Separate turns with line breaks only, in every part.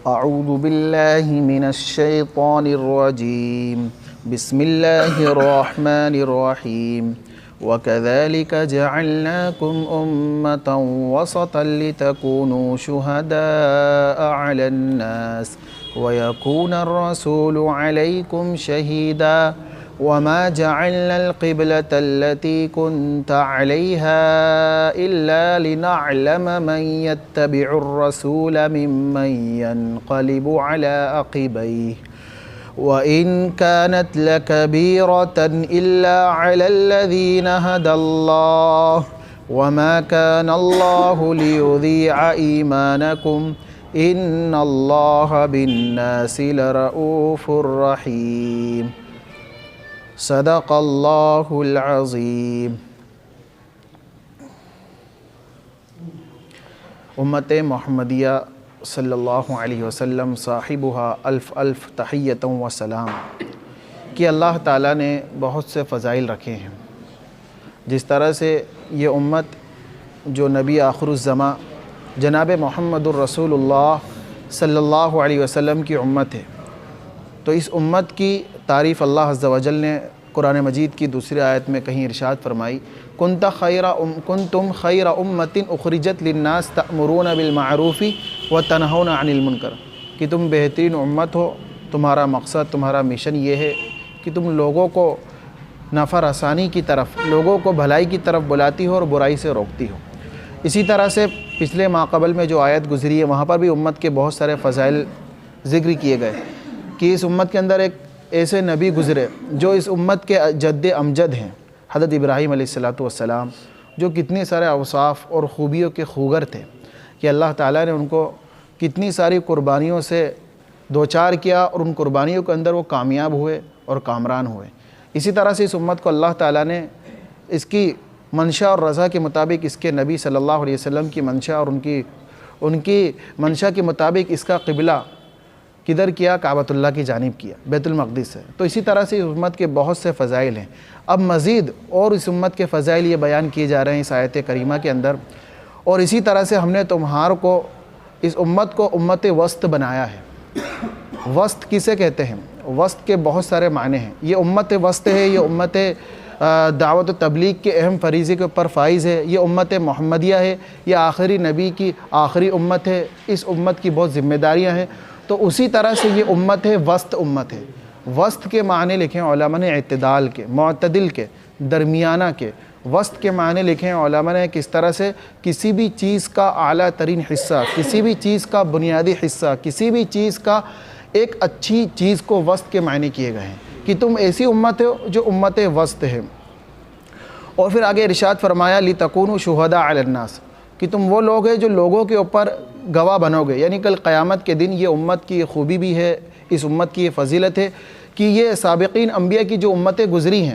اعوذ باللہ من الشیطان الرجیم بسم اللہ الرحمن الرحیم وَكَذَلِكَ جَعَلْنَاكُمْ أُمَّةً وَسَطًا لِتَكُونُوا شُهَدَاءَ عَلَى النَّاسِ وَيَكُونَ الرَّسُولُ عَلَيْكُمْ شَهِيدًا وَمَا جَعَلْنَا الْقِبْلَةَ الَّتِي كُنْتَ عَلَيْهَا إِلَّا لِنَعْلَمَ مَنْ يَتَّبِعُ الرَّسُولَ مِمَّنْ يَنْقَلِبُ عَلَى عَقِبَيْهِ وَإِنْ كَانَتْ لَكَبِيرَةً إِلَّا عَلَى الَّذِينَ هَدَى اللَّهُ وَمَا كَانَ اللَّهُ لِيُضِيعَ إِيمَانَكُمْ إِنَّ اللَّهَ بِالنَّاسِ لَرَءُوفٌ رَحِيمٌ صدق اللہ العظیم۔ امت محمدیہ صلی اللہ علیہ وسلم صاحبها الف الف تحیۃ و سلام کہ اللہ تعالیٰ نے بہت سے فضائل رکھے ہیں۔ جس طرح سے یہ امت جو نبی آخر الزماں جناب محمد الرسول اللہ صلی اللہ علیہ وسلم کی امت ہے، تو اس امت کی تعریف اللہ عز و جل نے قرآن مجید کی دوسری آیت میں کہیں ارشاد فرمائی، کنتم خیر امت اخرجت للناس تأمرون بالمعروف وتنہون عن المنکر، کہ تم بہترین امت ہو، تمہارا مقصد تمہارا مشن یہ ہے کہ تم لوگوں کو نفع رسانی کی طرف، لوگوں کو بھلائی کی طرف بلاتی ہو اور برائی سے روکتی ہو۔ اسی طرح سے پچھلے ماقبل میں جو آیت گزری ہے وہاں پر بھی امت کے بہت سارے فضائل ذکر کیے گئے کہ اس امت کے اندر ایک ایسے نبی گزرے جو اس امت کے جد امجد ہیں، حضرت ابراہیم علیہ السلام، جو کتنے سارے اوصاف اور خوبیوں کے خوگر تھے کہ اللہ تعالیٰ نے ان کو کتنی ساری قربانیوں سے دوچار کیا اور ان قربانیوں کے اندر وہ کامیاب ہوئے اور کامران ہوئے۔ اسی طرح سے اس امت کو اللہ تعالیٰ نے اس کی منشا اور رضا کے مطابق اس کے نبی صلی اللہ علیہ وسلم کی منشا اور ان کی منشا کے مطابق اس کا قبلہ کدھر کیا؟ کعبۃ اللہ کی جانب کیا، بیت المقدس ہے۔ تو اسی طرح سے اس امت کے بہت سے فضائل ہیں۔ اب مزید اور اس امت کے فضائل یہ بیان کیے جا رہے ہیں اس آیت کریمہ کے اندر، اور اسی طرح سے ہم نے تمہار کو اس امت کو امت وسط بنایا ہے۔ وسط کسے کہتے ہیں؟ وسط کے بہت سارے معنی ہیں۔ یہ امت وسط ہے، یہ امت دعوت و تبلیغ کے اہم فریضے کے اوپر فائز ہے، یہ امت محمدیہ ہے، یہ آخری نبی کی آخری امت ہے، اس امت کی بہت ذمہ داریاں ہیں۔ تو اسی طرح سے یہ امت ہے، وسط امت ہے۔ وسط کے معنی لکھیں علماء نے اعتدال کے، معتدل کے، درمیانہ کے۔ وسط کے معنی لکھیں علماء نے کس طرح سے کسی بھی چیز کا اعلیٰ ترین حصہ، کسی بھی چیز کا بنیادی حصہ، کسی بھی چیز کا ایک اچھی چیز کو وسط کے معنی کیے گئے ہیں کہ تم ایسی امت ہو جو امت وسط ہے۔ اور پھر آگے ارشاد فرمایا لِتَكُونُوا شُهَدَاءَ عَلَى النَّاسِ، کہ تم وہ لوگ ہیں جو لوگوں کے اوپر گواہ بنو گے، یعنی کل قیامت کے دن یہ امت کی یہ خوبی بھی ہے، اس امت کی یہ فضیلت ہے کہ یہ سابقین انبیاء کی جو امتیں گزری ہیں،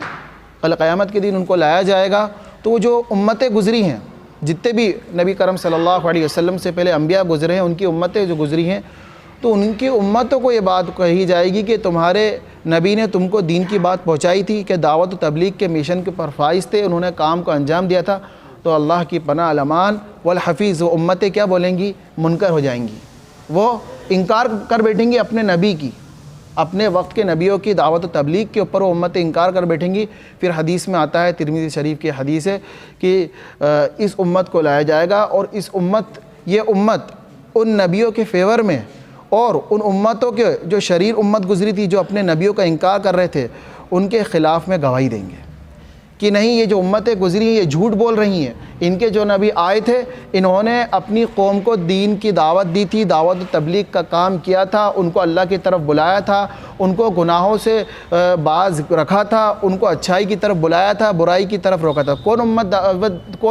کل قیامت کے دن ان کو لایا جائے گا تو وہ جو امتیں گزری ہیں، جتنے بھی نبی کرم صلی اللہ علیہ وسلم سے پہلے انبیاء گزرے ہیں، ان کی امتیں جو گزری ہیں، تو ان کی امتوں کو یہ بات کہی جائے گی کہ تمہارے نبی نے تم کو دین کی بات پہنچائی تھی، کہ دعوت و تبلیغ کے مشن کے پر فائز تھے، انہوں نے کام کو انجام دیا تھا، تو اللہ کی پناہ الامان والحفیظ، وہ امتیں کیا بولیں گی؟ منکر ہو جائیں گی، وہ انکار کر بیٹھیں گی اپنے نبی کی، اپنے وقت کے نبیوں کی دعوت و تبلیغ کے اوپر وہ امتیں انکار کر بیٹھیں گی۔ پھر حدیث میں آتا ہے، ترمذی شریف کی حدیث ہے کہ اس امت کو لایا جائے گا، اور اس امت، یہ امت ان نبیوں کے فیور میں اور ان امتوں کے جو شریر امت گزری تھی جو اپنے نبیوں کا انکار کر رہے تھے ان کے خلاف میں گواہی دیں گے کہ نہیں، یہ جو امتیں گزری ہیں یہ جھوٹ بول رہی ہیں، ان کے جو نبی آئے تھے انہوں نے اپنی قوم کو دین کی دعوت دی تھی، دعوت و تبلیغ کا کام کیا تھا، ان کو اللہ کی طرف بلایا تھا، ان کو گناہوں سے باز رکھا تھا، ان کو اچھائی کی طرف بلایا تھا، برائی کی طرف روکا تھا۔ کون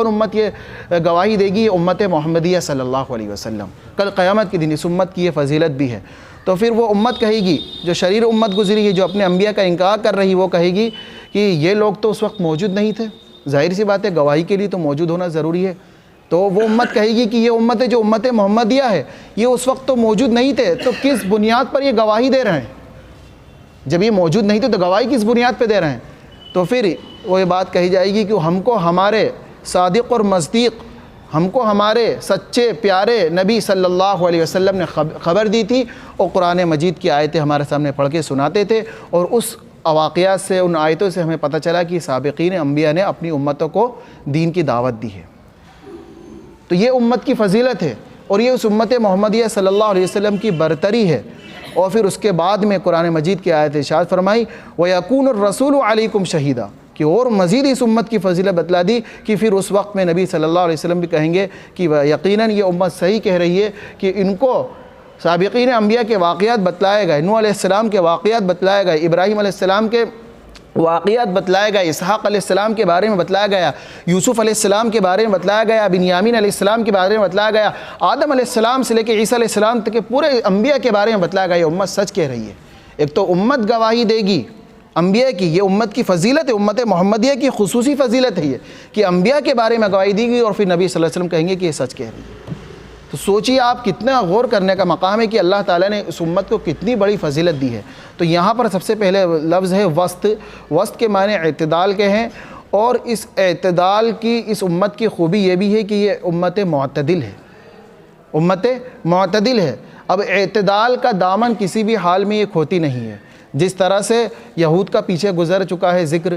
امت یہ گواہی دے گی؟ امت محمدیہ صلی اللہ علیہ وسلم۔ کل قیامت کے دن اس امت کی یہ فضیلت بھی ہے۔ تو پھر وہ امت کہے گی جو شریر امت گزری ہے، جو اپنے انبیاء کا انکار کر رہی، وہ کہے گی کہ یہ لوگ تو اس وقت موجود نہیں تھے۔ ظاہر سی بات ہے، گواہی کے لیے تو موجود ہونا ضروری ہے۔ تو وہ امت کہے گی کہ یہ امت جو امت محمدیہ ہے، یہ اس وقت تو موجود نہیں تھے، تو کس بنیاد پر یہ گواہی دے رہے ہیں؟ جب یہ موجود نہیں تھے تو گواہی کس بنیاد پہ دے رہے ہیں؟ تو پھر وہ یہ بات کہی جائے گی کہ ہم کو ہمارے صادق اور مصدیق ہم کو ہمارے سچے پیارے نبی صلی اللہ علیہ وسلم نے خبر دی تھی، اور قرآن مجید کی آیتیں ہمارے سامنے پڑھ کے سناتے تھے، اور اس واقعات سے، ان آیتوں سے ہمیں پتہ چلا کہ سابقین انبیاء نے اپنی امتوں کو دین کی دعوت دی ہے۔ تو یہ امت کی فضیلت ہے، اور یہ اس امت محمدیہ صلی اللہ علیہ وسلم کی برتری ہے۔ اور پھر اس کے بعد میں قرآن مجید کی آیت ارشاد فرمائی وَيَكُونُ الرَّسُولُ عَلَيْكُمْ شَهِيدًا، کہ اور مزید اس امت کی فضیلت بتلا دی کہ پھر اس وقت میں نبی صلی اللہ علیہ وسلم بھی کہیں گے کہ یقیناً یہ امت صحیح کہہ رہی ہے کہ ان کو سابقین انبیاء کے واقعات بتلائے گئے، نوح علیہ السلام کے واقعات بتلائے گئے، ابراہیم علیہ السلام کے واقعات بتلائے گئے، اسحاق علیہ السلام کے بارے میں بتلایا گیا، یوسف علیہ السلام کے بارے میں بتلایا گیا، بنیامین علیہ السلام کے بارے میں بتلایا گیا، آدم علیہ السلام سے لے کے عیسیٰ علیہ السلام تک کے پورے انبیاء کے بارے میں بتلایا گیا۔ یہ امت سچ کہہ رہی ہے۔ ایک تو امت گواہی دے گی انبیاء کی، یہ امت کی فضیلت ہے، امت محمدیہ کی خصوصی فضیلت ہے یہ کہ انبیاء کے بارے میں گواہی دی گئی، اور پھر نبی صلی اللہ علیہ وسلم کہیں گے کہ یہ سچ کہہ رہی ہے۔ تو سوچیے آپ، کتنا غور کرنے کا مقام ہے کہ اللہ تعالیٰ نے اس امت کو کتنی بڑی فضیلت دی ہے۔ تو یہاں پر سب سے پہلے لفظ ہے وسط۔ وسط کے معنی اعتدال کے ہیں، اور اس اعتدال کی اس امت کی خوبی یہ بھی ہے کہ یہ امت معتدل ہے، امت معتدل ہے۔ اب اعتدال کا دامن کسی بھی حال میں یہ کھوتی نہیں ہے۔ جس طرح سے یہود کا پیچھے گزر چکا ہے ذکر،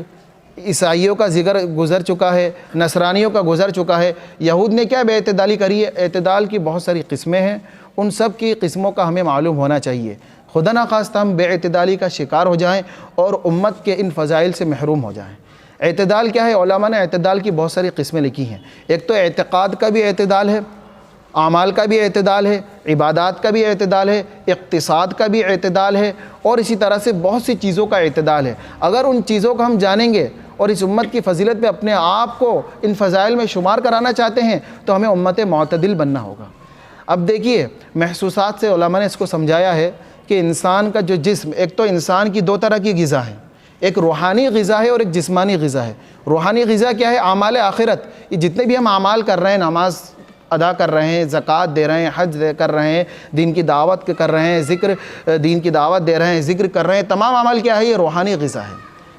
عیسائیوں کا ذکر گزر چکا ہے، نصرانیوں کا گزر چکا ہے، یہود نے کیا بے اعتدالی کری ہے؟ اعتدال کی بہت ساری قسمیں ہیں، ان سب کی قسموں کا ہمیں معلوم ہونا چاہیے، خدا نخواستہ ہم بے اعتدالی کا شکار ہو جائیں اور امت کے ان فضائل سے محروم ہو جائیں۔ اعتدال کیا ہے؟ علماء نے اعتدال کی بہت ساری قسمیں لکھی ہیں۔ ایک تو اعتقاد کا بھی اعتدال ہے، اعمال کا بھی اعتدال ہے، عبادات کا بھی اعتدال ہے، اقتصاد کا بھی اعتدال ہے، اور اسی طرح سے بہت سی چیزوں کا اعتدال ہے۔ اگر ان چیزوں کو ہم جانیں گے اور اس امت کی فضیلت میں اپنے آپ کو ان فضائل میں شمار کرانا چاہتے ہیں تو ہمیں امت معتدل بننا ہوگا۔ اب دیکھیے، محسوسات سے علماء نے اس کو سمجھایا ہے کہ انسان کا جو جسم، ایک تو انسان کی دو طرح کی غذا ہے، ایک روحانی غذا ہے اور ایک جسمانی غذا ہے۔ روحانی غذا کیا ہے؟ اعمال آخرت۔ یہ جتنے بھی ہم اعمال کر رہے ہیں، نماز ادا کر رہے ہیں، زکوٰۃ دے رہے ہیں، حج کر رہے ہیں، دین کی دعوت کر رہے ہیں، ذکر دین کی دعوت دے رہے ہیں، ذکر کر رہے ہیں، تمام اعمال کیا ہے؟ یہ روحانی غذا ہے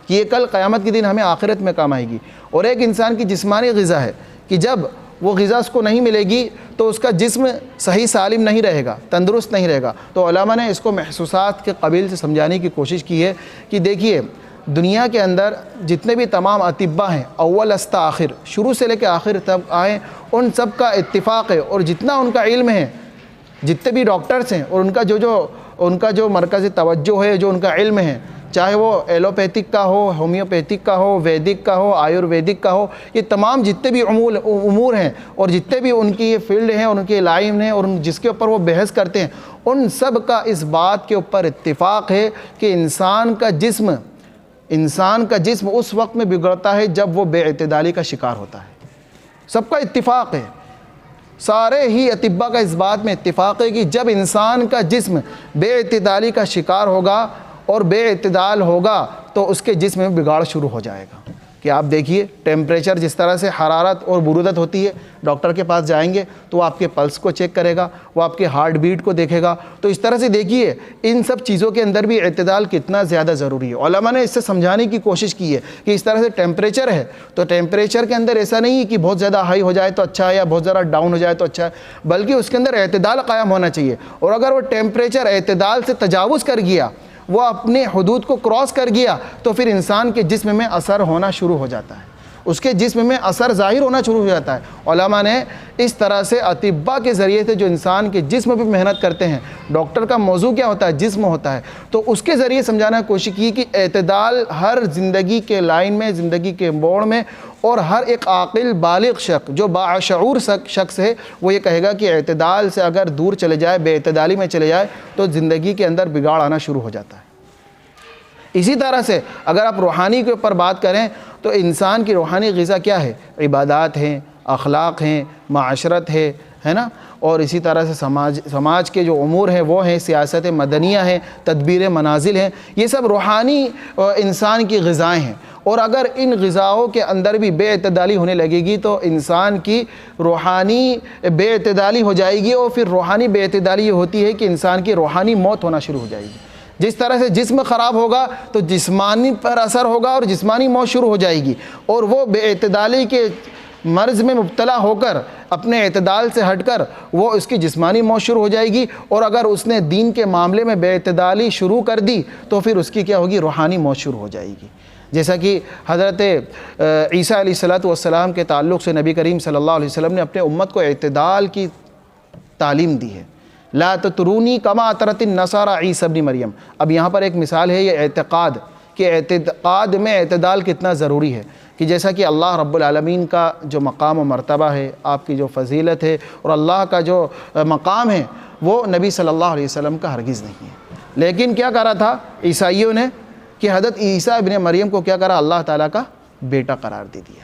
کہ یہ کل قیامت کے دن ہمیں آخرت میں کام آئے گی۔ اور ایک انسان کی جسمانی غذا ہے کہ جب وہ غذا اس کو نہیں ملے گی تو اس کا جسم صحیح سالم نہیں رہے گا، تندرست نہیں رہے گا۔ تو علماء نے اس کو محسوسات کے قبیل سے سمجھانے کی کوشش کی ہے کہ دیکھیے، دنیا کے اندر جتنے بھی تمام اطباء ہیں، اول استا آخر، شروع سے لے کے آخر تک آئیں، ان سب کا اتفاق ہے، اور جتنا ان کا علم ہے، جتنے بھی ڈاکٹرز ہیں، اور ان کا جو مرکز توجہ ہے، جو ان کا علم ہے، چاہے وہ ایلوپیتھک کا ہو، ہومیوپیتھک کا ہو، ویدک کا ہو، آیورویدک کا ہو، یہ تمام جتنے بھی امور ہیں اور جتنے بھی ان کی یہ فیلڈ ہیں اور ان کے لائن ہیں اور جس کے اوپر وہ بحث کرتے ہیں، ان سب کا اس بات کے اوپر اتفاق ہے کہ انسان کا جسم اس وقت میں بگڑتا ہے جب وہ بے اعتدالی کا شکار ہوتا ہے۔ سب کا اتفاق ہے، سارے ہی اطباء کا اس بات میں اتفاق ہے کہ جب انسان کا جسم بے اعتدالی کا شکار ہوگا اور بے اعتدال ہوگا تو اس کے جسم میں بگاڑ شروع ہو جائے گا۔ کہ آپ دیکھیے ٹیمپریچر، جس طرح سے حرارت اور برودت ہوتی ہے، ڈاکٹر کے پاس جائیں گے تو وہ آپ کے پلس کو چیک کرے گا، وہ آپ کے ہارٹ بیٹ کو دیکھے گا۔ تو اس طرح سے دیکھیے ان سب چیزوں کے اندر بھی اعتدال کتنا زیادہ ضروری ہے۔ علماء نے اس سے سمجھانے کی کوشش کی ہے کہ اس طرح سے ٹیمپریچر ہے تو ٹیمپریچر کے اندر ایسا نہیں ہے کہ بہت زیادہ ہائی ہو جائے تو اچھا ہے یا بہت زیادہ ڈاؤن ہو جائے تو اچھا ہے، بلکہ اس کے اندر اعتدال قائم ہونا چاہیے۔ اور اگر وہ ٹیمپریچر اعتدال سے تجاوز کر گیا، وہ اپنے حدود کو کراس کر گیا، تو پھر انسان کے جسم میں اثر ہونا شروع ہو جاتا ہے، اس کے جسم میں اثر ظاہر ہونا شروع ہو جاتا ہے۔ علماء نے اس طرح سے اطباء کے ذریعے سے جو انسان کے جسم پہ محنت کرتے ہیں، ڈاکٹر کا موضوع کیا ہوتا ہے؟ جسم ہوتا ہے، تو اس کے ذریعے سمجھانا کی کوشش کی کہ اعتدال ہر زندگی کے لائن میں، زندگی کے موڑ میں، اور ہر ایک عاقل بالغ شخص جو باشعور شخص ہے وہ یہ کہے گا کہ اعتدال سے اگر دور چلے جائے، بے اعتدالی میں چلے جائے تو زندگی کے اندر بگاڑ آنا شروع ہو جاتا ہے۔ اسی طرح سے اگر آپ روحانی کے اوپر بات کریں تو انسان کی روحانی غذا کیا ہے؟ عبادات ہیں، اخلاق ہیں، معاشرت ہے نا، اور اسی طرح سے سماج کے جو امور ہیں وہ ہیں، سیاست مدنیہ ہیں، تدبیر منازل ہیں، یہ سب روحانی انسان کی غذائیں ہیں۔ اور اگر ان غذاؤں کے اندر بھی بے اعتدالی ہونے لگے گی تو انسان کی روحانی بے اعتدالی ہو جائے گی، اور پھر روحانی بے اعتدالی یہ ہوتی ہے کہ انسان کی روحانی موت ہونا شروع ہو جائے گی۔ جس طرح سے جسم خراب ہوگا تو جسمانی پر اثر ہوگا اور جسمانی موت شروع ہو جائے گی، اور وہ بے اعتدالی کے مرض میں مبتلا ہو کر اپنے اعتدال سے ہٹ کر وہ اس کی جسمانی موت شروع ہو جائے گی، اور اگر اس نے دین کے معاملے میں بے اعتدالی شروع کر دی تو پھر اس کی کیا ہوگی؟ روحانی موت شروع ہو جائے گی۔ جیسا کہ حضرت عیسیٰ علیہ السلام کے تعلق سے نبی کریم صلی اللہ علیہ وسلم نے اپنے امت کو اعتدال کی تعلیم دی ہے، لا تطرونی کما اطرت النصارى عیسی ابن مریم۔ اب یہاں پر ایک مثال ہے یہ اعتقاد، کہ اعتقاد میں اعتدال کتنا ضروری ہے، کہ جیسا کہ اللہ رب العالمین کا جو مقام و مرتبہ ہے، آپ کی جو فضیلت ہے اور اللہ کا جو مقام ہے، وہ نبی صلی اللہ علیہ وسلم کا ہرگز نہیں ہے۔ لیکن کیا کرا تھا عیسائیوں نے کہ حضرت عیسیٰ ابن مریم کو کیا کرا؟ اللہ تعالیٰ کا بیٹا قرار دے دیا۔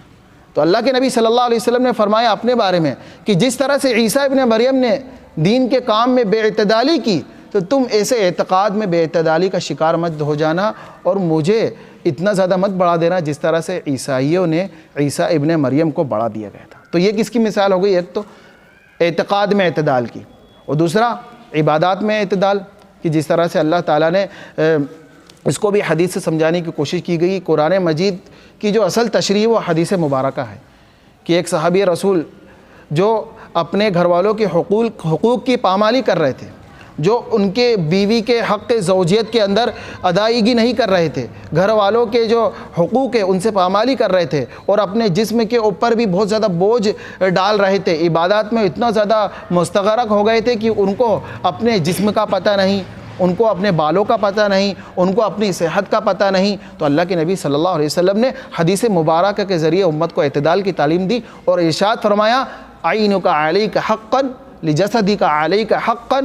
تو اللہ کے نبی صلی اللہ علیہ وسلم نے فرمایا اپنے بارے میں کہ جس طرح سے عیسیٰ ابن مریم نے دین کے کام میں بے اعتدالی کی، تو تم ایسے اعتقاد میں بے اعتدالی کا شکار مت ہو جانا اور مجھے اتنا زیادہ مت بڑھا دینا جس طرح سے عیسائیوں نے عیسیٰ ابن مریم کو بڑھا دیا گیا تھا۔ تو یہ کس کی مثال ہو گئی؟ ایک تو اعتقاد میں اعتدال کی، اور دوسرا عبادات میں اعتدال، کہ جس طرح سے اللہ تعالیٰ نے اس کو بھی حدیث سے سمجھانے کی کوشش کی گئی۔ قرآن مجید کی جو اصل تشریح وہ حدیث مبارکہ ہے، کہ ایک صحابی رسول جو اپنے گھر والوں کے حقوق کی پامالی کر رہے تھے، جو ان کے بیوی کے حق زوجیت کے اندر ادائیگی نہیں کر رہے تھے، گھر والوں کے جو حقوق ہے ان سے پامالی کر رہے تھے، اور اپنے جسم کے اوپر بھی بہت زیادہ بوجھ ڈال رہے تھے، عبادات میں اتنا زیادہ مستغرق ہو گئے تھے کہ ان کو اپنے جسم کا پتہ نہیں، ان کو اپنے بالوں کا پتہ نہیں، ان کو اپنی صحت کا پتہ نہیں۔ تو اللہ کے نبی صلی اللہ علیہ وسلم نے حدیث مبارکہ کے ذریعے امت کو اعتدال کی تعلیم دی اور ارشاد فرمایا عینک علیک حقا لجسدک علیک حقا،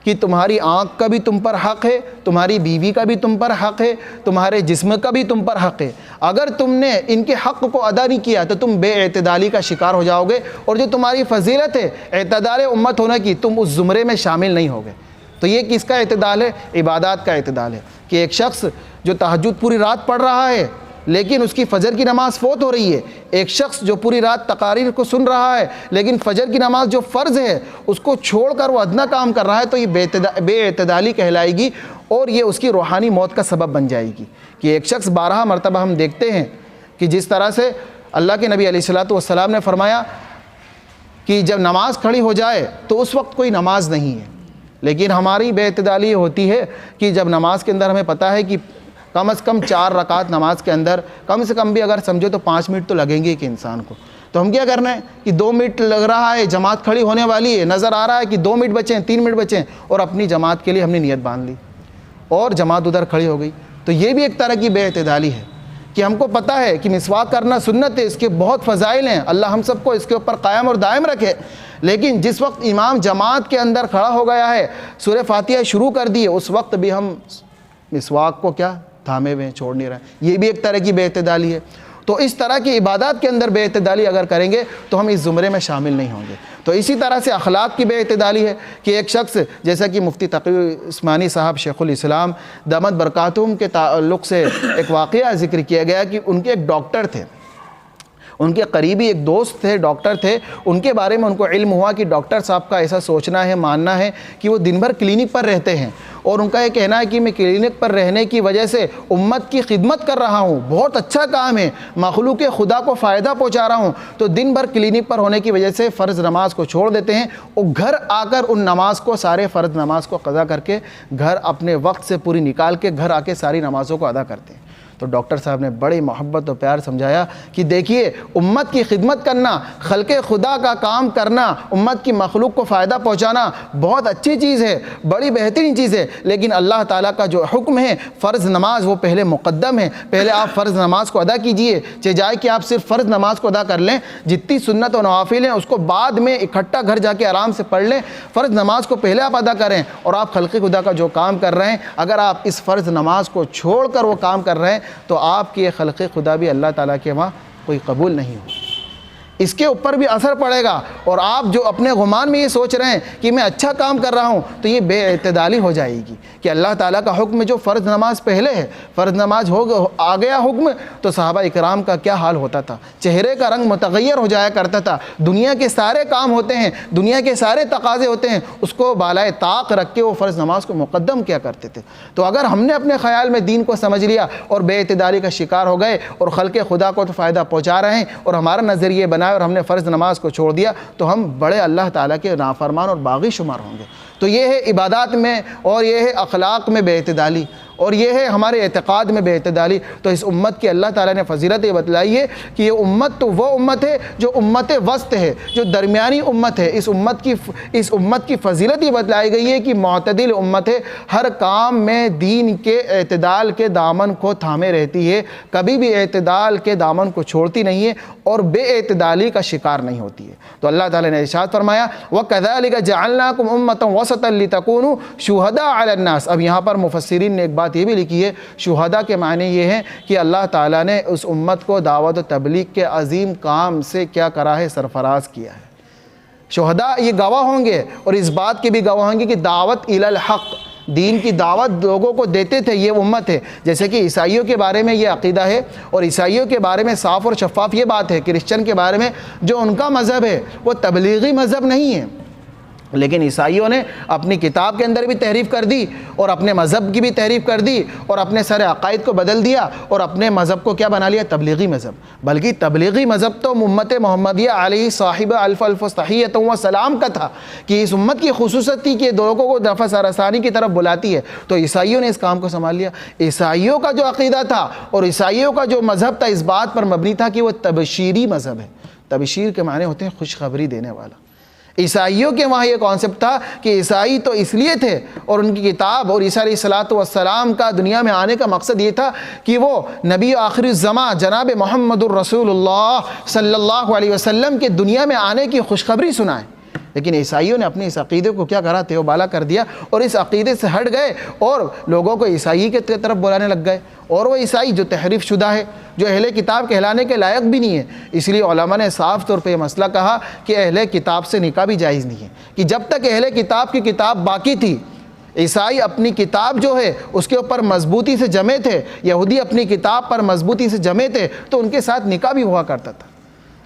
کہ تمہاری آنکھ کا بھی تم پر حق ہے، تمہاری بیوی کا بھی تم پر حق ہے، تمہارے جسم کا بھی تم پر حق ہے۔ اگر تم نے ان کے حق کو ادا نہیں کیا تو تم بے اعتدالی کا شکار ہو جاؤ گے، اور جو تمہاری فضیلت ہے اعتدال امت ہونے کی، تم اس زمرے میں شامل نہیں ہوگے۔ تو یہ کس کا اعتدال ہے؟ عبادات کا اعتدال ہے، کہ ایک شخص جو تہجد پوری رات پڑھ رہا ہے لیکن اس کی فجر کی نماز فوت ہو رہی ہے، ایک شخص جو پوری رات تقاریر کو سن رہا ہے لیکن فجر کی نماز جو فرض ہے اس کو چھوڑ کر وہ ادنا کام کر رہا ہے، تو یہ بے اعتدالی کہلائے گی، اور یہ اس کی روحانی موت کا سبب بن جائے گی۔ کہ ایک شخص بارہا مرتبہ ہم دیکھتے ہیں کہ جس طرح سے اللہ کے نبی علیہ السلام نے فرمایا کہ جب نماز کھڑی ہو جائے تو اس وقت کوئی نماز نہیں ہے، لیکن ہماری بے اعتدالی ہوتی ہے کہ جب نماز کے اندر ہمیں پتہ ہے کہ کم از کم 4 رکعت نماز کے اندر کم سے کم بھی اگر سمجھو تو 5 منٹ تو لگیں گے کہ انسان کو، تو ہم کیا کرنا ہے کہ 2 منٹ لگ رہا ہے، جماعت کھڑی ہونے والی ہے، نظر آ رہا ہے کہ 2 منٹ بچے ہیں، 3 منٹ بچے ہیں، اور اپنی جماعت کے لیے ہم نے نیت باندھ لی اور جماعت ادھر کھڑی ہو گئی۔ تو یہ بھی ایک طرح کی بے اعتدالی ہے کہ ہم کو پتہ ہے کہ مسواک کرنا سنت ہے، اس کے بہت فضائل ہیں، اللہ ہم سب کو اس کے اوپر قائم اور دائم رکھے، لیکن جس وقت امام جماعت کے اندر کھڑا ہو گیا ہے، سورہ فاتحہ شروع کر دی ہے، اس وقت بھی ہم مسواک کو کیا تھامے ہوئے چھوڑ نہیں رہے، یہ بھی ایک طرح کی بے اعتدالی ہے۔ تو اس طرح کی عبادات کے اندر بے اعتدالی اگر کریں گے تو ہم اس زمرے میں شامل نہیں ہوں گے۔ تو اسی طرح سے اخلاق کی بے اعتدالی ہے کہ ایک شخص جیسا کہ مفتی تقی عثمانی صاحب شیخ الاسلام دامت برکاتہم کے تعلق سے ایک واقعہ ذکر کیا گیا کہ ان کے ایک ڈاکٹر تھے، ان کے قریبی ایک دوست تھے، ڈاکٹر تھے، ان کے بارے میں ان کو علم ہوا کہ ڈاکٹر صاحب کا ایسا سوچنا ہے، ماننا ہے کہ وہ دن بھر کلینک پر رہتے ہیں، اور ان کا یہ کہنا ہے کہ میں کلینک پر رہنے کی وجہ سے امت کی خدمت کر رہا ہوں، بہت اچھا کام ہے، مخلوق خدا کو فائدہ پہنچا رہا ہوں، تو دن بھر کلینک پر ہونے کی وجہ سے فرض نماز کو چھوڑ دیتے ہیں، اور گھر آ کر ان نماز کو، سارے فرض نماز کو قضا کر کے گھر اپنے وقت سے پوری نکال کے گھر آ کے ساری نمازوں کو ادا کرتے ہیں۔ تو ڈاکٹر صاحب نے بڑی محبت و پیار سمجھایا کہ دیکھیے امت کی خدمت کرنا، خلق خدا کا کام کرنا، امت کی مخلوق کو فائدہ پہنچانا بہت اچھی چیز ہے، بڑی بہترین چیز ہے، لیکن اللہ تعالیٰ کا جو حکم ہے فرض نماز وہ پہلے مقدم ہے، پہلے آپ فرض نماز کو ادا کیجئے، چاہے جائے کہ آپ صرف فرض نماز کو ادا کر لیں، جتنی سنت و نوافل ہیں اس کو بعد میں اکٹھا گھر جا کے آرام سے پڑھ لیں، فرض نماز کو پہلے آپ ادا کریں، اور آپ خلق خدا کا جو کام کر رہے ہیں اگر آپ اس فرض نماز کو چھوڑ کر وہ کام کر رہے ہیں تو آپ کی خلق خدا بھی اللہ تعالیٰ کے وہاں کوئی قبول نہیں ہو، اس کے اوپر بھی اثر پڑے گا، اور آپ جو اپنے گمان میں یہ سوچ رہے ہیں کہ میں اچھا کام کر رہا ہوں تو یہ بے اعتدالی ہو جائے گی کہ اللہ تعالیٰ کا حکم جو فرض نماز پہلے ہے، فرض نماز آ گیا حکم تو صحابہ اکرام کا کیا حال ہوتا تھا، چہرے کا رنگ متغیر ہو جایا کرتا تھا، دنیا کے سارے کام ہوتے ہیں، دنیا کے سارے تقاضے ہوتے ہیں، اس کو بالائے طاق رکھ کے وہ فرض نماز کو مقدم کیا کرتے تھے۔ تو اگر ہم نے اپنے خیال میں دین کو سمجھ لیا اور بے اعتدالی کا شکار ہو گئے اور خلق خدا کو تو فائدہ پہنچا رہے ہیں اور ہمارا نظریہ بنا بنائے اور ہم نے فرض نماز کو چھوڑ دیا تو ہم بڑے اللہ تعالیٰ کے نافرمان اور باغی شمار ہوں گے۔ تو یہ ہے عبادات میں، اور یہ ہے اخلاق میں بے اعتدالی، اور یہ ہے ہمارے اعتقاد میں بے اعتدالی۔ تو اس امت کی اللہ تعالیٰ نے فضیلت یہ بتلائی ہے کہ یہ امت تو وہ امت ہے جو امت وسط ہے، جو درمیانی امت ہے۔ اس امت کی فضیلت یہ بتلائی گئی ہے کہ معتدل امت ہے، ہر کام میں دین کے اعتدال کے دامن کو تھامے رہتی ہے، کبھی بھی اعتدال کے دامن کو چھوڑتی نہیں ہے اور بے اعتدالی کا شکار نہیں ہوتی ہے۔ تو اللہ تعالیٰ نے ارشاد فرمایا وَكَذَلِكَ جَعَلْنَاكُمْ أُمَّةً وَسَطًا لِتَكُونُوا شُهَدَاءَ عَلَى النَّاسِ۔ اب یہاں پر مفسرین نے ایک بات یہ بھی لکھی ہے، شہداء کے معنی یہ ہیں کہ اللہ تعالیٰ نے اس امت کو دعوت و تبلیغ کے عظیم کام سے کیا کرا ہے، سرفراز کیا ہے۔ شہداء یہ گواہ ہوں گے اور اس بات کے بھی گواہ ہوں گے کہ دعوت الی الحق، دین کی دعوت لوگوں کو دیتے تھے یہ امت ہے۔ جیسے کہ عیسائیوں کے بارے میں یہ عقیدہ ہے، اور عیسائیوں کے بارے میں صاف اور شفاف یہ بات ہے، کرسچن کے بارے میں جو ان کا مذہب ہے وہ تبلیغی مذہب نہیں ہے، لیکن عیسائیوں نے اپنی کتاب کے اندر بھی تحریف کر دی اور اپنے مذہب کی بھی تحریف کر دی اور اپنے سارے عقائد کو بدل دیا اور اپنے مذہب کو کیا بنا لیا، تبلیغی مذہب۔ بلکہ تبلیغی مذہب تو امت محمدیہ علیہ صاحب الف الف تحیۃ و سلام کا تھا، کہ اس امت کی خصوصیت تھی کہ لوگوں کو دفع سراسانی کی طرف بلاتی ہے۔ تو عیسائیوں نے اس کام کو سنبھال لیا۔ عیسائیوں کا جو عقیدہ تھا اور عیسائیوں کا جو مذہب تھا اس بات پر مبنی تھا کہ وہ تبشیری مذہب ہے۔ تبشیر کے معنی ہوتے ہیں خوشخبری دینے والا۔ عیسائیوں کے وہاں یہ کانسیپٹ تھا کہ عیسائی تو اس لیے تھے، اور ان کی کتاب اور عیسیٰ علیہ السلام کا دنیا میں آنے کا مقصد یہ تھا کہ وہ نبی آخر الزماں جناب محمد الرسول اللہ صلی اللہ علیہ وسلم کے دنیا میں آنے کی خوشخبری سنائیں۔ لیکن عیسائیوں نے اپنے اس عقیدے کو کیا کرا، تیو بالا کر دیا اور اس عقیدے سے ہٹ گئے اور لوگوں کو عیسائی کی طرف بلانے لگ گئے، اور وہ عیسائی جو تحریف شدہ ہے، جو اہل کتاب کہلانے کے لائق بھی نہیں ہے۔ اس لیے علماء نے صاف طور پہ یہ مسئلہ کہا کہ اہل کتاب سے نکاح بھی جائز نہیں ہے، کہ جب تک اہل کتاب کی کتاب باقی تھی، عیسائی اپنی کتاب جو ہے اس کے اوپر مضبوطی سے جمے تھے، یہودی اپنی کتاب پر مضبوطی سے جمے تھے، تو ان کے ساتھ نکاح بھی ہوا کرتا تھا۔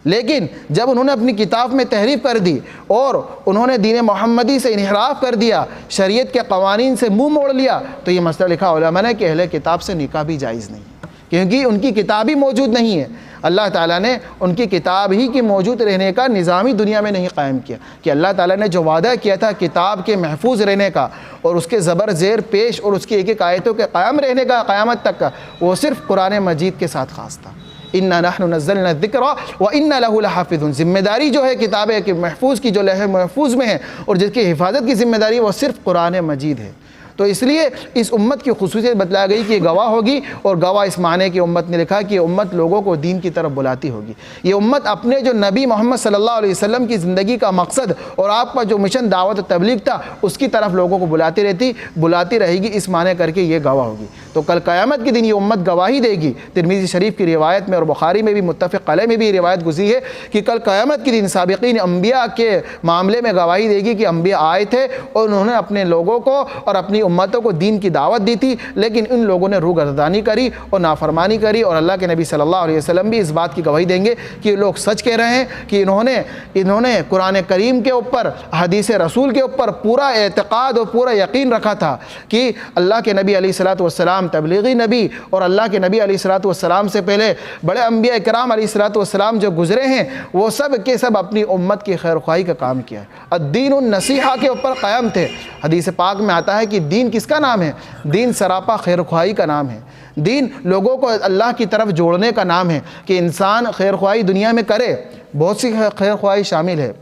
لیکن جب انہوں نے اپنی کتاب میں تحریف کر دی اور انہوں نے دین محمدی سے انحراف کر دیا، شریعت کے قوانین سے منہ موڑ لیا، تو یہ مسئلہ لکھا علماء نے کہ اہل کتاب سے نکاح بھی جائز نہیں، کیونکہ ان کی کتاب ہی موجود نہیں ہے۔ اللہ تعالیٰ نے ان کی کتاب ہی کی موجود رہنے کا نظام ہی دنیا میں نہیں قائم کیا، کہ اللہ تعالیٰ نے جو وعدہ کیا تھا کتاب کے محفوظ رہنے کا اور اس کے زبر زیر پیش اور اس کی ایک ایک آیتوں کے قائم رہنے کا قیامت تک کا، وہ صرف قرآن مجید کے ساتھ خاص تھا۔ اِنَّا نَحْنُ نَزَّلْنَا الذِّكْرَ وَإِنَّا لَهُ لَحَافِظُونَ۔ ذمہ داری جو ہے کتابیں کہ محفوظ کی، جو لوح محفوظ میں ہے اور جس کی حفاظت کی ذمہ داری وہ صرف قرآن مجید ہے۔ تو اس لیے اس امت کی خصوصیت بتلائی گئی کہ یہ گواہ ہوگی، اور گواہ اس معنی کی امت نے لکھا کہ یہ امت لوگوں کو دین کی طرف بلاتی ہوگی۔ یہ امت اپنے جو نبی محمد صلی اللہ علیہ وسلم کی زندگی کا مقصد اور آپ کا جو مشن دعوت و تبلیغ تھا اس کی طرف لوگوں کو بلاتی رہے گی، اس معنی کر کے یہ گواہ ہوگی۔ تو کل قیامت کے دن یہ امت گواہی دے گی۔ ترمذی شریف کی روایت میں اور بخاری میں بھی متفق علیہ میں بھی یہ روایت گزری ہے کہ کل قیامت کے دن سابقین انبیاء کے معاملے میں گواہی دے گی کہ انبیاء آئے تھے اور انہوں نے اپنے لوگوں کو اور اپنی امتوں کو دین کی دعوت دی تھی، لیکن ان لوگوں نے روگردانی کری اور نافرمانی کری، اور اللہ کے نبی صلی اللہ علیہ وسلم بھی اس بات کی گواہی دیں گے کہ یہ لوگ سچ کہہ رہے ہیں کہ انہوں نے قرآن کریم کے اوپر، حدیث رسول کے اوپر پورا اعتقاد اور پورا یقین رکھا تھا کہ اللہ کے نبی علیہ الصلوۃ والسلام تبلیغی نبی، اور اللہ کے نبی علیہ الصلوۃ والسلام سے پہلے بڑے انبیاء کرام علیہ الصلوۃ والسلام جو گزرے ہیں وہ سب کے سب اپنی امت کی خیر خواہی کا کام کیا ہے، الدین النصیحہ کے اوپر قائم تھے۔ حدیث پاک میں آتا ہے کہ دین کس کا نام ہے؟ دین سراپا خیر خواہی کا نام ہے۔ دین لوگوں کو اللہ کی طرف جوڑنے کا نام ہے کہ انسان خیر خواہی دنیا میں کرے۔ بہت سی خیر خواہی شامل ہے،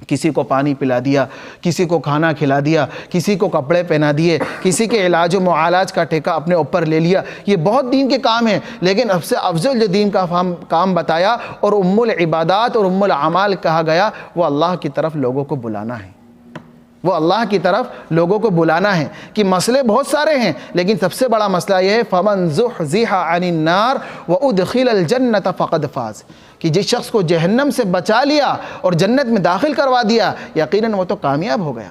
کسی کو پانی پلا دیا، کسی کو کھانا کھلا دیا، کسی کو کپڑے پہنا دیے، کسی کے علاج و معالج کا ٹھیکہ اپنے اوپر لے لیا، یہ بہت دین کے کام ہیں۔ لیکن سب سے افضل جو دین کا کام بتایا اور ام العبادات اور ام الاعمال کہا گیا وہ اللہ کی طرف لوگوں کو بلانا ہے، وہ اللہ کی طرف لوگوں کو بلانا ہے۔ کہ مسئلے بہت سارے ہیں لیکن سب سے بڑا مسئلہ یہ ہے فَمَنْ زُحْزِحَ عَنِ النَّارِ وَأُدْخِلَ الْجَنَّةَ فَقَدْ فَازَ، کہ جس شخص کو جہنم سے بچا لیا اور جنت میں داخل کروا دیا یقیناً وہ تو کامیاب ہو گیا۔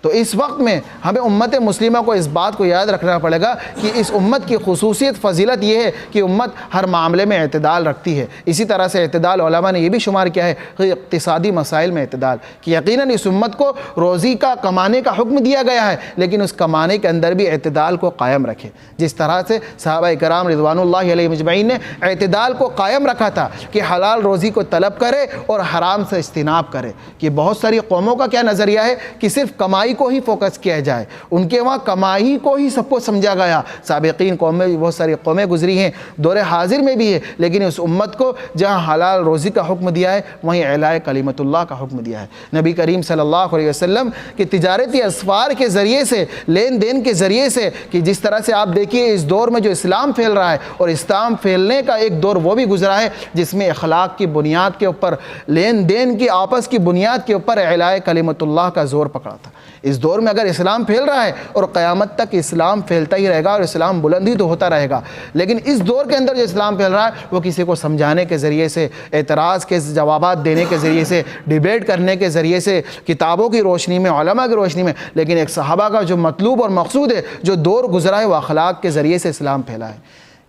تو اس وقت میں ہمیں امت مسلمہ کو اس بات کو یاد رکھنا پڑے گا کہ اس امت کی خصوصیت فضیلت یہ ہے کہ امت ہر معاملے میں اعتدال رکھتی ہے۔ اسی طرح سے اعتدال علماء نے یہ بھی شمار کیا ہے کہ اقتصادی مسائل میں اعتدال، کہ یقیناً اس امت کو روزی کا کمانے کا حکم دیا گیا ہے، لیکن اس کمانے کے اندر بھی اعتدال کو قائم رکھے، جس طرح سے صحابہ کرام رضوان اللہ علیہ مجمعین نے اعتدال کو قائم رکھا تھا کہ حلال روزی کو طلب کرے اور حرام سے اجتناب کرے۔ کہ بہت ساری قوموں کا کیا نظریہ ہے کہ صرف کمائی کو ہی فوکس کیا جائے، ان کے وہاں کمائی کو ہی سب کو سمجھا گیا۔ سابقین قومیں بہت ساری قومیں گزری ہیں، دور حاضر میں بھی ہے، لیکن اس امت کو جہاں حلال روزی کا حکم دیا ہے وہیں اعلاء کلمت اللہ کا حکم دیا ہے۔ نبی کریم صلی اللہ علیہ وسلم کی تجارتی اسفار کے ذریعے سے، لین دین کے ذریعے سے، کہ جس طرح سے آپ دیکھیے اس دور میں جو اسلام پھیل رہا ہے، اور اسلام پھیلنے کا ایک دور وہ بھی گزرا ہے جس میں اخلاق کی بنیاد کے اوپر، لین دین کی آپس کی بنیاد کے اوپر اعلاء کلمت اللہ کا زور پکڑا تھا۔ اس دور میں اگر اسلام پھیل رہا ہے، اور قیامت تک اسلام پھیلتا ہی رہے گا اور اسلام بلند ہی تو ہوتا رہے گا، لیکن اس دور کے اندر جو اسلام پھیل رہا ہے وہ کسی کو سمجھانے کے ذریعے سے، اعتراض کے جوابات دینے کے ذریعے سے، ڈیبیٹ کرنے کے ذریعے سے، کتابوں کی روشنی میں، علماء کی روشنی میں، لیکن ایک صحابہ کا جو مطلوب اور مقصود ہے، جو دور گزرا ہے، وہ اخلاق کے ذریعے سے اسلام پھیلا ہے،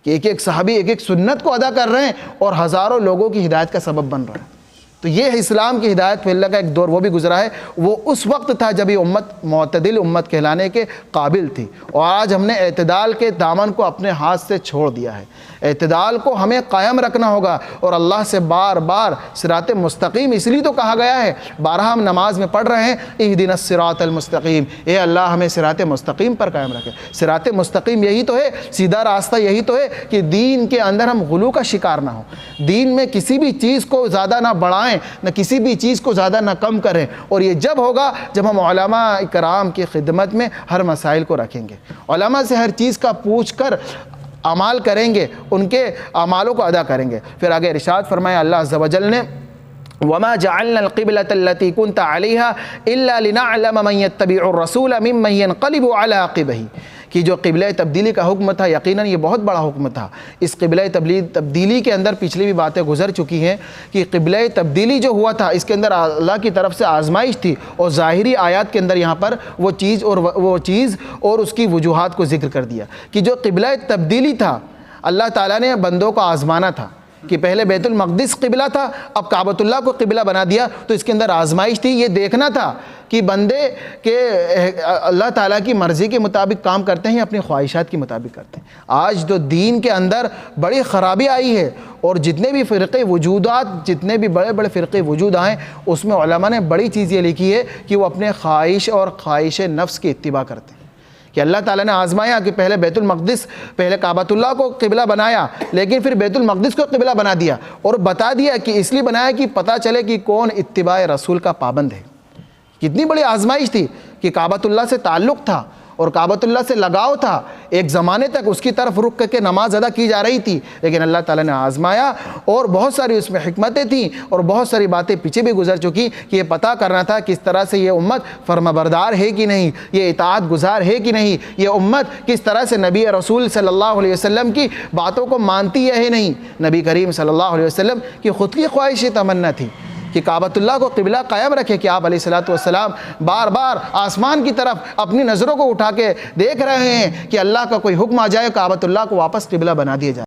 کہ ایک ایک صحابی ایک ایک سنت کو ادا کر رہے ہیں اور ہزاروں لوگوں کی ہدایت کا سبب بن رہا ہے۔ تو یہ اسلام کی ہدایت پھیلنے کا ایک دور وہ بھی گزرا ہے، وہ اس وقت تھا جب یہ امت معتدل امت کہلانے کے قابل تھی، اور آج ہم نے اعتدال کے دامن کو اپنے ہاتھ سے چھوڑ دیا ہے۔ اعتدال کو ہمیں قائم رکھنا ہوگا، اور اللہ سے بار بار صراط مستقیم اس لیے تو کہا گیا ہے، بارہا ہم نماز میں پڑھ رہے ہیں اہدنا الصراط المستقیم، اے اللہ ہمیں صراط مستقیم پر قائم رکھے۔ صراط مستقیم یہی تو ہے، سیدھا راستہ یہی تو ہے کہ دین کے اندر ہم غلو کا شکار نہ ہوں، دین میں کسی بھی چیز کو زیادہ نہ بڑھائیں، نہ کسی بھی چیز کو زیادہ نہ کم کریں، اور یہ جب ہوگا جب ہم علماء کرام کی خدمت میں ہر مسائل کو رکھیں گے، علماء سے ہر چیز کا پوچھ کر اعمال کریں گے، ان کے اعمالوں کو ادا کریں گے۔ پھر آگے ارشاد فرمایا اللہ عز و جل نے وَمَا جَعَلْنَا الْقِبْلَةَ الَّتِي كُنْتَ عَلَيْهَا إِلَّا لِنَعْلَمَ مَنْ يَتَّبِعُ الرَّسُولَ مِمَّنْ يَنْقَلِبُ عَلَىٰ عَقِبَيْهِ، کہ جو قبلہ تبدیلی کا حکم تھا، یقیناً یہ بہت بڑا حکم تھا۔ اس قبلہ تبدیلی کے اندر پچھلی بھی باتیں گزر چکی ہیں کہ قبلہ تبدیلی جو ہوا تھا اس کے اندر اللہ کی طرف سے آزمائش تھی، اور ظاہری آیات کے اندر یہاں پر وہ چیز اور اس کی وجوہات کو ذکر کر دیا کہ جو قبلہ تبدیلی تھا، اللہ تعالیٰ نے بندوں کو آزمانا تھا، کہ پہلے بیت المقدس قبلہ تھا، اب کعبۃ اللہ کو قبلہ بنا دیا، تو اس کے اندر آزمائش تھی، یہ دیکھنا تھا کہ بندے کے اللہ تعالیٰ کی مرضی کے مطابق کام کرتے ہیں یا اپنی خواہشات کے مطابق کرتے ہیں۔ آج تو دین کے اندر بڑی خرابی آئی ہے، اور جتنے بھی فرقے وجودات، جتنے بھی بڑے بڑے فرقے وجود آئیں، اس میں علماء نے بڑی چیز یہ لکھی ہے کہ وہ اپنے خواہش اور خواہش نفس کی اتباع کرتے ہیں، کہ اللہ تعالیٰ نے آزمایا کہ پہلے بیت المقدس، پہلے کعبۃ اللہ کو قبلہ بنایا، لیکن پھر بیت المقدس کو قبلہ بنا دیا، اور بتا دیا کہ اس لیے بنایا کہ پتہ چلے کہ کون اتباع رسول کا پابند ہے۔ کتنی بڑی آزمائش تھی کہ کعبۃ اللہ سے تعلق تھا اور کعبۃ اللہ سے لگاؤ تھا، ایک زمانے تک اس کی طرف رخ کر کے نماز ادا کی جا رہی تھی، لیکن اللہ تعالیٰ نے آزمایا، اور بہت ساری اس میں حکمتیں تھیں، اور بہت ساری باتیں پیچھے بھی گزر چکی کہ یہ پتہ کرنا تھا کس طرح سے یہ امت فرمانبردار ہے کہ نہیں، یہ اطاعت گزار ہے کہ نہیں، یہ امت کس طرح سے نبی رسول صلی اللہ علیہ وسلم کی باتوں کو مانتی ہے نہیں۔ نبی کریم صلی اللہ علیہ وسلم کی خود کی خواہش تمنا تھی کہ کعبۃ اللہ کو قبلہ قائم رکھے، کہ آپ علیہ الصلوۃ والسلام بار بار آسمان کی طرف اپنی نظروں کو اٹھا کے دیکھ رہے ہیں کہ اللہ کا کوئی حکم آ جائے، کعبۃ اللہ کو واپس قبلہ بنا دیا جائے۔